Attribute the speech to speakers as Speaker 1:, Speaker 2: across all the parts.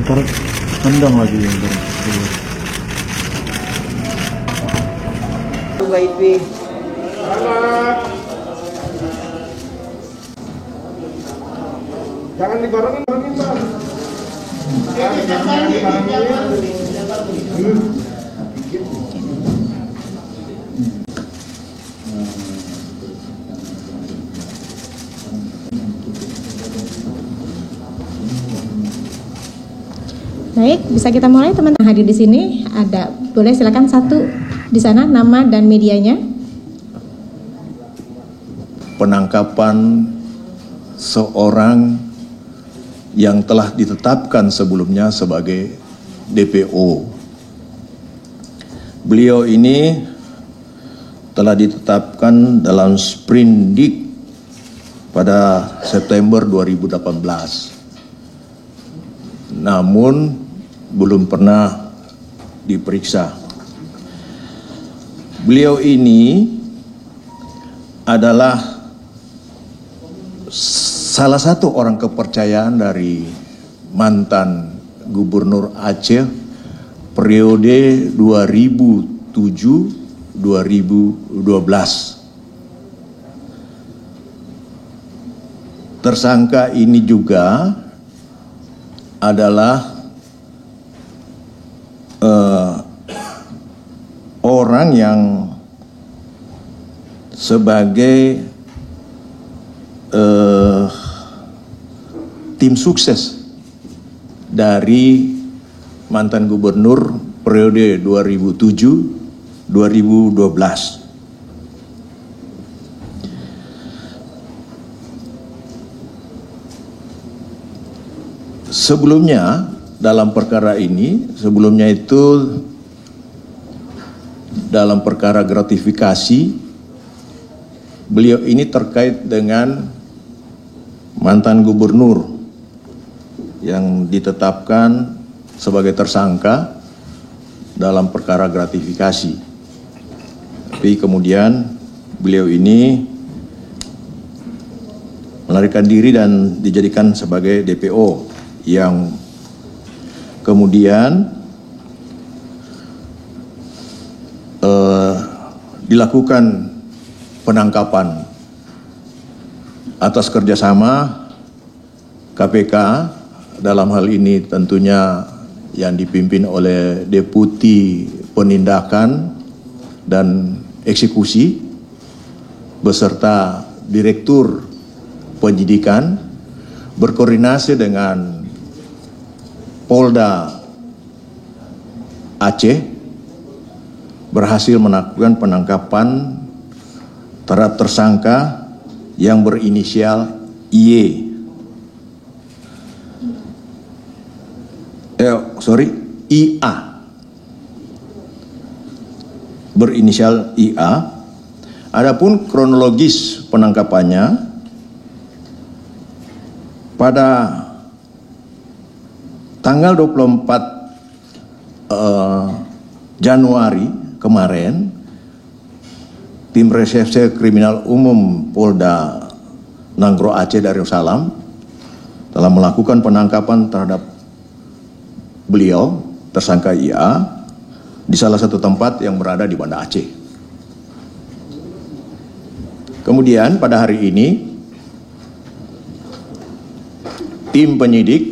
Speaker 1: Ntar tendang lagi ntar.
Speaker 2: Jangan dibarengin, Bang.
Speaker 3: Baik, bisa kita mulai teman-teman hadir di sini. Ada, boleh silakan satu di sana nama dan medianya.
Speaker 4: Penangkapan seorang yang telah ditetapkan sebelumnya sebagai DPO. Beliau ini telah ditetapkan dalam Sprindik pada September 2018. Namun belum pernah diperiksa. Beliau ini adalah salah satu orang kepercayaan dari mantan Gubernur Aceh periode 2007-2012. Tersangka ini juga adalah orang yang sebagai tim sukses dari mantan gubernur periode 2007-2012. Sebelumnya dalam perkara ini, sebelumnya itu dalam perkara gratifikasi, beliau ini terkait dengan mantan gubernur yang ditetapkan sebagai tersangka dalam perkara gratifikasi. Tapi kemudian beliau ini melarikan diri dan dijadikan sebagai DPO yang kemudian dilakukan penangkapan atas kerjasama KPK, dalam hal ini tentunya yang dipimpin oleh Deputi Penindakan dan Eksekusi beserta Direktur Penyidikan, berkoordinasi dengan Polda Aceh, berhasil melakukan penangkapan terhadap tersangka yang berinisial IA. IA. Berinisial IA. Adapun kronologis penangkapannya, pada tanggal 24 Januari kemarin, tim reserse kriminal umum Polda Nanggro Aceh Darussalam telah melakukan penangkapan terhadap beliau, tersangka IA, di salah satu tempat yang berada di Banda Aceh. Kemudian pada hari ini, tim penyidik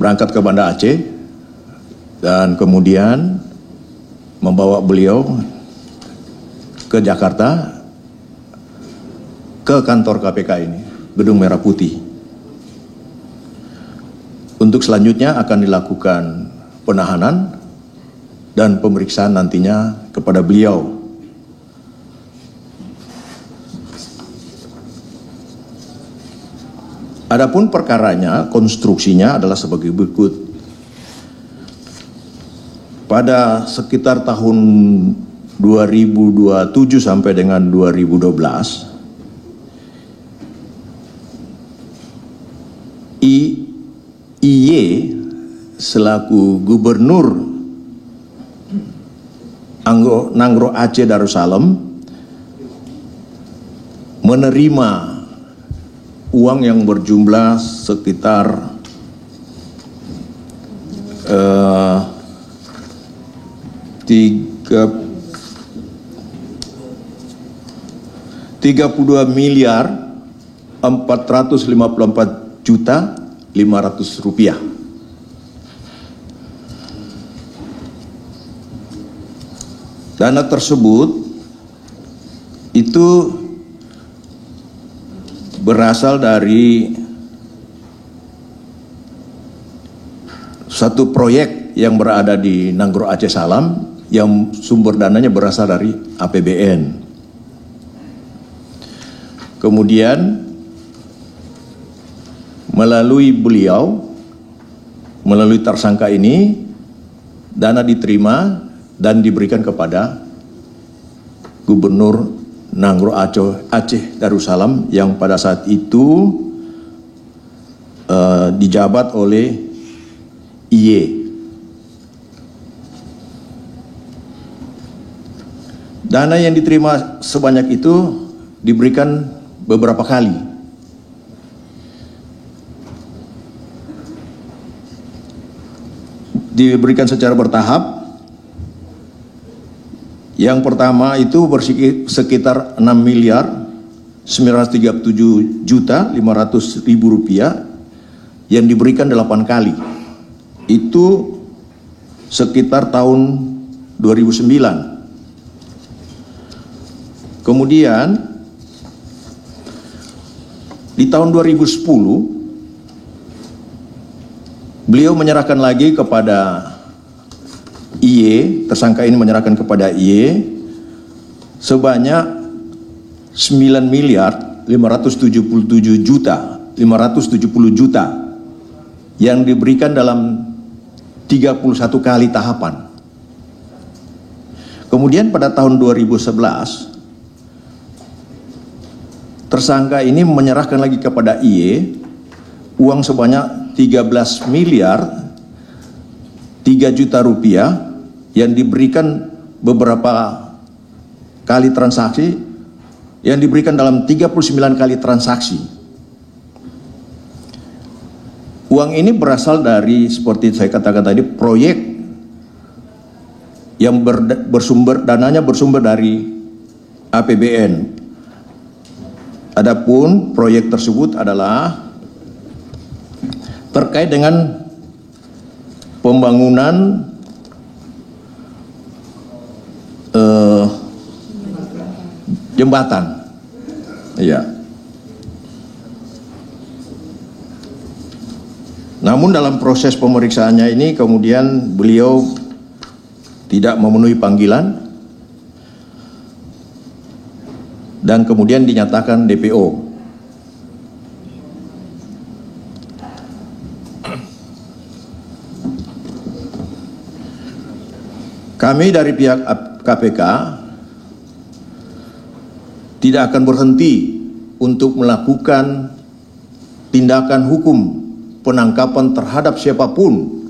Speaker 4: berangkat ke Banda Aceh dan kemudian membawa beliau ke Jakarta, ke kantor KPK ini, Gedung Merah Putih. Untuk selanjutnya akan dilakukan penahanan dan pemeriksaan nantinya kepada beliau. Adapun perkaranya, konstruksinya adalah sebagai berikut. Pada sekitar tahun 2027 sampai dengan 2012, IY selaku Gubernur Nanggroe Aceh Darussalam menerima uang yang berjumlah sekitar 32.454.500.000 rupiah. Dana tersebut itu berasal dari satu proyek yang berada di Nanggroe Aceh Salam yang sumber dananya berasal dari APBN. Kemudian melalui beliau, melalui tersangka ini, dana diterima dan diberikan kepada Gubernur Nanggroe Aceh Darussalam yang pada saat itu dijabat oleh IY. Dana yang diterima sebanyak itu diberikan beberapa kali. Diberikan secara bertahap. Yang pertama itu sekitar 6.937.500.000 rupiah yang diberikan 8 kali. Itu sekitar tahun 2009. Kemudian di tahun 2010 beliau menyerahkan lagi kepada IY, tersangka ini menyerahkan kepada IY sebanyak 9.577.570.000 yang diberikan dalam 31 kali tahapan. Kemudian pada tahun 2011 tersangka ini menyerahkan lagi kepada IY uang sebanyak 13 miliar 3 juta rupiah yang diberikan beberapa kali transaksi, yang diberikan dalam 39 kali transaksi. Uang ini berasal dari, seperti saya katakan tadi, proyek yang dananya bersumber dari APBN. Adapun proyek tersebut adalah terkait dengan pembangunan jembatan. Iya. Namun dalam proses pemeriksaannya ini kemudian beliau tidak memenuhi panggilan dan kemudian dinyatakan DPO. Kami dari pihak KPK tidak akan berhenti untuk melakukan tindakan hukum penangkapan terhadap siapapun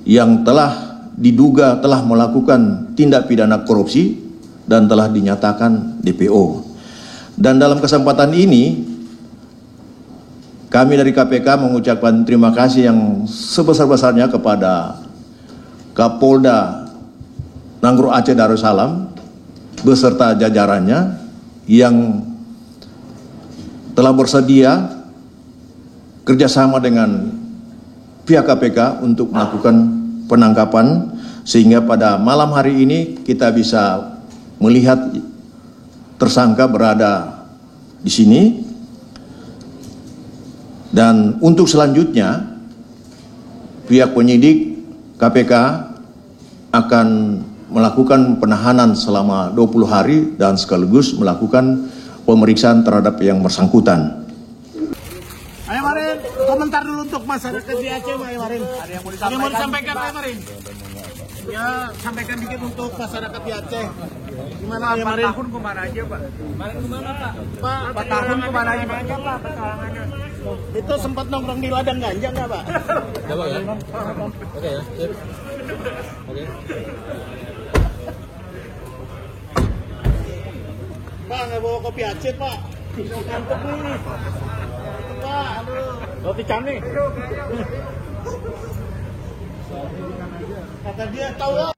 Speaker 4: yang telah diduga telah melakukan tindak pidana korupsi dan telah dinyatakan DPO. Dan dalam kesempatan ini kami dari KPK mengucapkan terima kasih yang sebesar-besarnya kepada Kapolda Nanggroe Aceh Darussalam beserta jajarannya yang telah bersedia kerjasama dengan pihak KPK untuk melakukan penangkapan, sehingga pada malam hari ini kita bisa melihat tersangka berada di sini. Dan untuk selanjutnya pihak penyidik KPK akan melakukan penahanan selama 20 hari dan sekaligus melakukan pemeriksaan terhadap yang bersangkutan.
Speaker 2: Ayo Marin, komentar dulu untuk masyarakat di Aceh, Ayo Marin. Ada yang mau disampaikan, Ayo Marin? Ya, sampaikan dikit untuk masyarakat di Aceh. Gimana Ayo Marin?
Speaker 5: 4 tahun kemana aja, Pak?
Speaker 2: Marin kemana Pak?
Speaker 5: Pak, 4 tahun kemana aja, Pak? Petualangannya.
Speaker 2: Itu sempat nongkrong di ladang ganja nggak, Pak?
Speaker 5: Coba ya. Oke ya. Sip. Oke.
Speaker 2: Pak, nggak bawa kopi Aceh, Pak. Ngantuk nih. Pak, aduh.
Speaker 5: Roti canai.
Speaker 2: Kata dia tahu.